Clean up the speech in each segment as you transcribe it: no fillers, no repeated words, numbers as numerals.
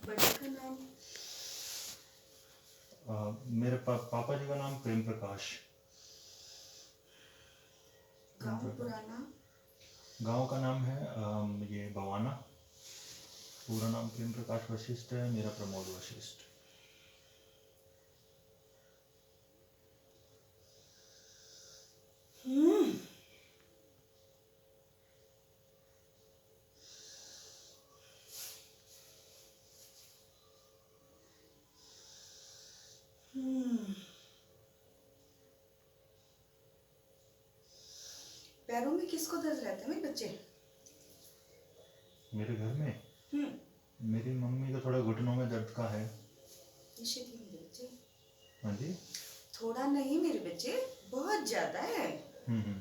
बड़े का नाम? मेरे पापा जी का नाम प्रेम प्रकाश। गांव पुराना? गांव का नाम है ये बवाना। पूरा नाम प्रेम प्रकाश वशिष्ठ है, मेरा प्रमोद वशिष्ठ। पैरों में किसको दर्द रहते हैं मेरे बच्चे? मेरे घर में मेरी मम्मी को थोड़ा घुटनों में दर्द का है। निश्चित ही मेरे बच्चे। हाँ जी। थोड़ा नहीं मेरे बच्चे, बहुत ज्यादा है। हम्म।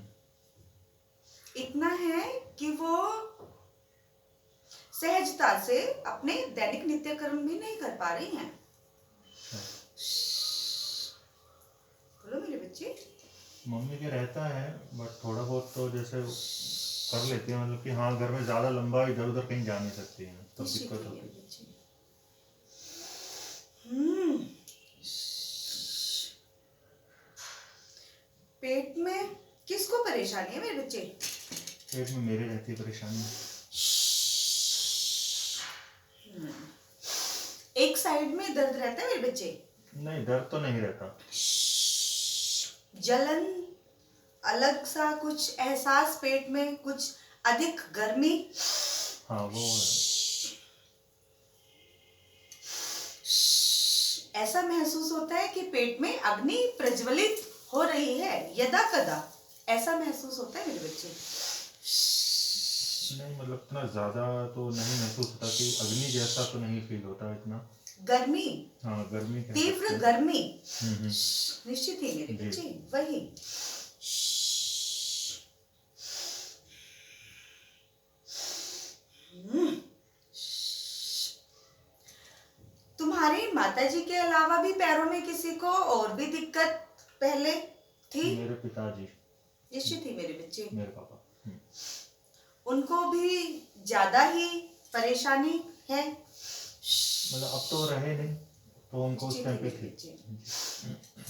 इतना है कि वो सहजता से अपने दैनिक नित्यकर्म भी नहीं कर पा रही हैं। बोलो मेरे बच्चे। मम्मी के रहता है, बट थोड़ा बहुत तो जैसे कर लेती है, मतलब कि हाँ घर में ज्यादा लंबा इधर उधर कहीं जा नहीं सकती है, तब दिक्कत होती है। पेट में किसको परेशानी है मेरे बच्चे? पेट में मेरे रहती है परेशानी। एक साइड में दर्द रहता है मेरे बच्चे? नहीं, दर्द तो नहीं रहता। जलन, अलग सा कुछ एहसास पेट में, कुछ अधिक गर्मी? हाँ वो है। ऐसा महसूस होता है कि पेट में अग्नि प्रज्वलित हो रही है यदा कदा, ऐसा महसूस होता है मेरे बच्चे? नहीं, मतलब इतना ज्यादा तो नहीं महसूस होता कि अग्नि जैसा तो नहीं फील होता इतना। गर्मी? हाँ गर्मी, तीव्र गर्मी। निश्चित ही मेरे बच्चे, वही। तुम्हारी माताजी के अलावा भी पैरों में किसी को और भी दिक्कत पहले थी? मेरे पिताजी। निश्चित ही मेरे बच्चे। मेरे पापा। उनको भी ज्यादा ही परेशानी है? मतलब अब तो रहे नहीं, तो उनको उस टाइम पे थी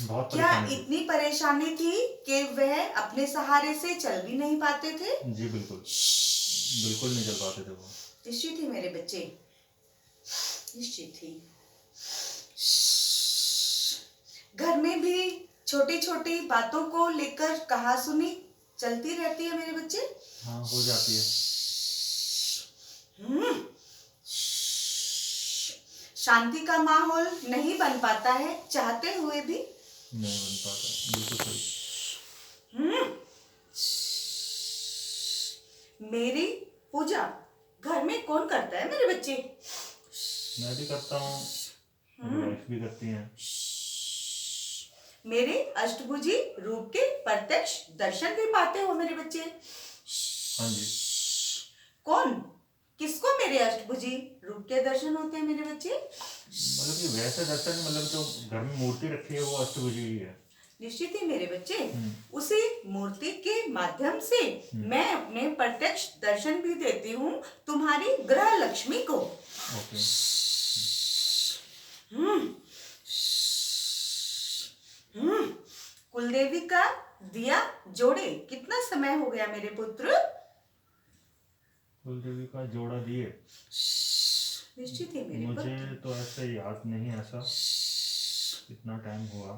बहुत क्या परेशानी। इतनी परेशानी थी कि वह अपने सहारे से चल भी नहीं पाते थे? जी बिल्कुल, बिल्कुल नहीं चल पाते थे वो। निश्चित ही मेरे बच्चे, निश्चित ही। घर में भी छोटी छोटी बातों को लेकर कहासुनी चलती रहती है मेरे बच्चे? हाँ हो जाती है। शांति का माहौल नहीं बन पाता है चाहते हुए भी? नहीं बन पाता, बिल्कुल सही। मेरी पूजा घर में कौन करता है मेरे बच्चे? मैं भी करता हूँ, मेरी वाइफ भी करती हैं। मेरे अष्टभुजी रूप के प्रत्यक्ष दर्शन भी पाते हो मेरे बच्चे? हाँ जी। कौन, किसको मेरे अष्टभुजी रूप के दर्शन होते हैं मेरे बच्चे? मतलब कि वैसे दर्शन, मतलब जो घर में मूर्ति रखी है वो अष्टभुजी ही है। निश्चित ही मेरे बच्चे। उसी मूर्ति के माध्यम से मैं अपने प्रत्यक्ष दर्शन भी देती हूँ तुम्हारी ग्रह लक्ष्मी को। ओके। कुलदेवी का दिया जोड़े कितना समय हो गया मेरे पुत्र? कुलदेवी का जोड़ा दिए? निश्चित ही मेरे मुझे पुत्र। तो ऐसे याद नहीं, ऐसा कितना टाइम हुआ।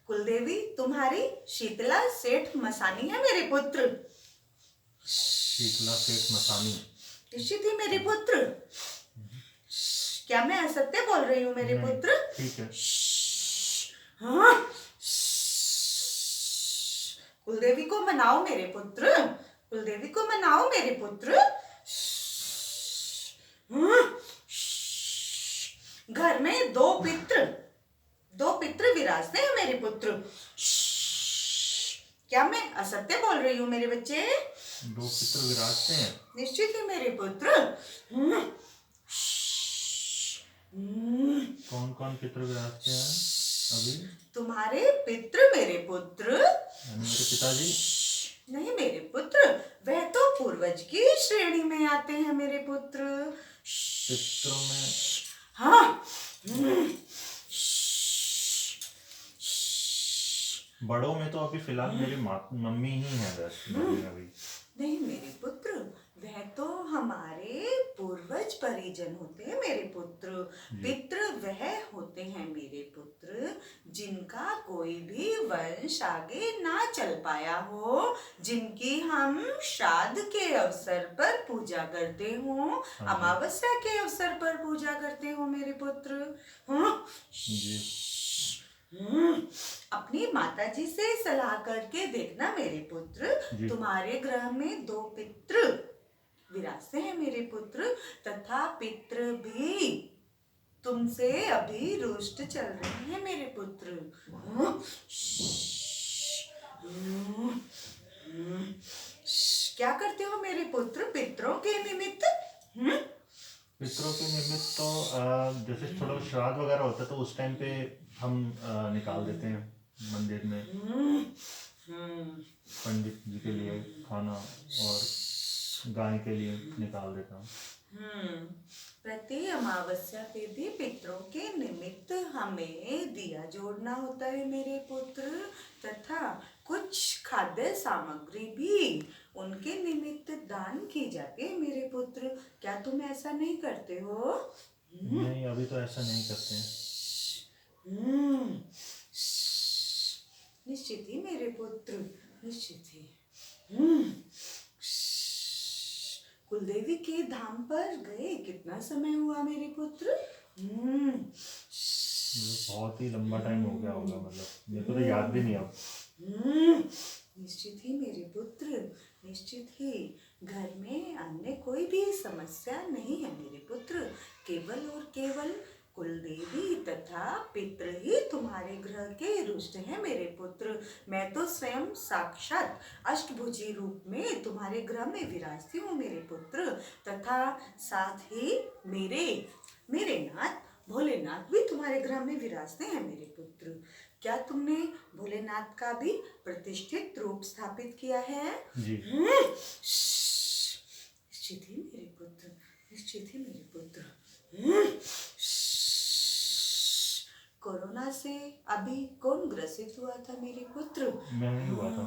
कुलदेवी तुम्हारी शीतला सेठ मसानी है मेरे पुत्र। शीतला सेठ मसानी? निश्चित ही मेरे पुत्र। क्या मैं असत्य बोल रही हूँ मेरे पुत्र? ठीक है। हाँ? कुलदेवी को मनाओ मेरे पुत्र, कुलदेवी को मनाओ मेरे पुत्र। घर में दो पितृ विराजते हैं मेरे पुत्र। क्या मैं असत्य बोल रही हूँ मेरे बच्चे? दो पितृ विराजते हैं? निश्चित ही मेरे पुत्र। कौन कौन पितृ विराजते हैं अभी? तुम्हारे पितृ मेरे पुत्र। मेरे पिताजी? नहीं मेरे पुत्र, वह तो पूर्व पूर्वज की श्रेणी में आते हैं मेरे पुत्र। पितरों में हाँ। बड़ों में तो अभी फिलहाल मेरी मम्मी ही है बस बड़ी अभी। नहीं मेरे पुत्र, वह तो हमारे पूर्वज परिजन होते हैं मेरे पुत्र। पितृ वह होते हैं मेरे पुत्र जिनका कोई भी वंश आगे ना चल पाया हो, जिनकी हम श्राद्ध के अवसर पर पूजा करते हो, अमावस्या के अवसर पर पूजा करते हो मेरे पुत्र। हाँ? जी। अपनी माताजी से सलाह करके देखना मेरे पुत्र, तुम्हारे ग्रह में 2 पितृ विराजते हैं मेरे पुत्र, तथा पितृ भी तुमसे अभी रुष्ट चल रहे हैं मेरे पुत्र। क्या करते हो मेरे पुत्र पितरों के निमित्त? पितरों के निमित्त तो जैसे थोड़ा श्राद्ध वगैरह होता है तो उस टाइम पे हम निकाल देते हैं मंदिर में पंडित जी के लिए खाना, और गाय के लिए निकाल देता हूँ। प्रति अमावस्या पे भी पितरों के निमित्त हमें दिया जोड़ना होता है मेरे पुत्र, तथा कुछ खाद्य सामग्री भी उनके निमित्त दान की जाती है मेरे पुत्र। क्या तुम ऐसा नहीं करते हो? नहीं, अभी तो ऐसा नहीं करते हैं। निश्चित ही मेरे पुत्र, निश्चित ही। कुलदेवी के धाम पर गए कितना समय हुआ मेरे पुत्र? बहुत ही लंबा टाइम हो गया होगा, मतलब मेरे को तो याद भी नहीं अब। निश्चित ही मेरे पुत्र, निश्चित ही। घर में अन्य कोई भी समस्या नहीं है मेरे पुत्र, केवल और केवल कुलदेवी तथा पितृ ही तुम्हारे ग्रह के रुष्ट हैं मेरे पुत्र। मैं तो स्वयं साक्षात अष्टभुजी रूप में तुम्हारे ग्रह में विराजती हूँ मेरे पुत्र, तथा साथ ही मेरे नाथ भोलेनाथ भी तुम्हारे ग्रह में विराजते हैं मेरे पुत्र। क्या तुमने भोलेनाथ का भी प्रतिष्ठित रूप स्थापित किया है? जी। निश्चित ही मेरे पुत्र, निश्चित ही मेरे पुत्र। कोरोना से अभी कौन ग्रसित हुआ था मेरे पुत्र? मैं ही हुआ था।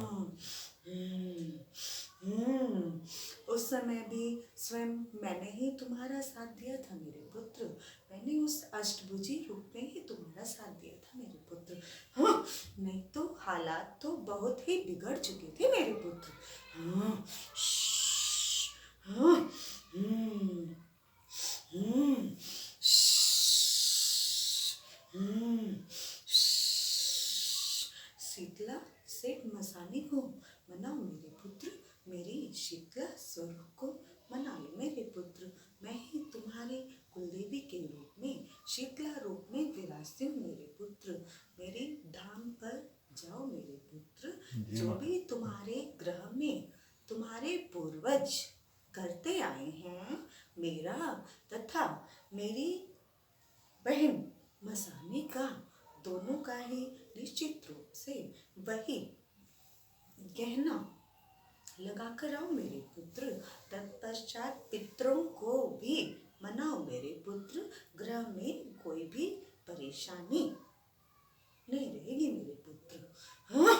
उस समय भी स्वयं मैंने ही तुम्हारा साथ दिया था मेरे पुत्र। मैंने उस अष्टभुजी रूप में ही तुम्हारा साथ दिया था मेरे पुत्र। हाँ, नहीं तो हालात तो बहुत ही बिगड़ चुके थे मेरे पुत्र। शीतला सेठ मसानी को मनाओ मेरे पुत्र, मेरी शीतला स्वरूप को मना लो मेरे पुत्र। मैं ही तुम्हारे कुलदेवी के रूप में शीतला रूप में विराजती हूँ मेरे पुत्र। मेरे धाम पर जाओ मेरे पुत्र। जो भी तुम्हारे ग्रह में तुम्हारे पूर्वज करते आए हैं, मेरा तथा मेरी बहन मसानी का, दोनों का ही निश्चित रूप से वही गहना लगा कर आओ मेरे पुत्र। तत्पश्चात पितरों को भी मनाओ मेरे पुत्र। ग्रह में कोई भी परेशानी नहीं रहेगी मेरे पुत्र। हाँ?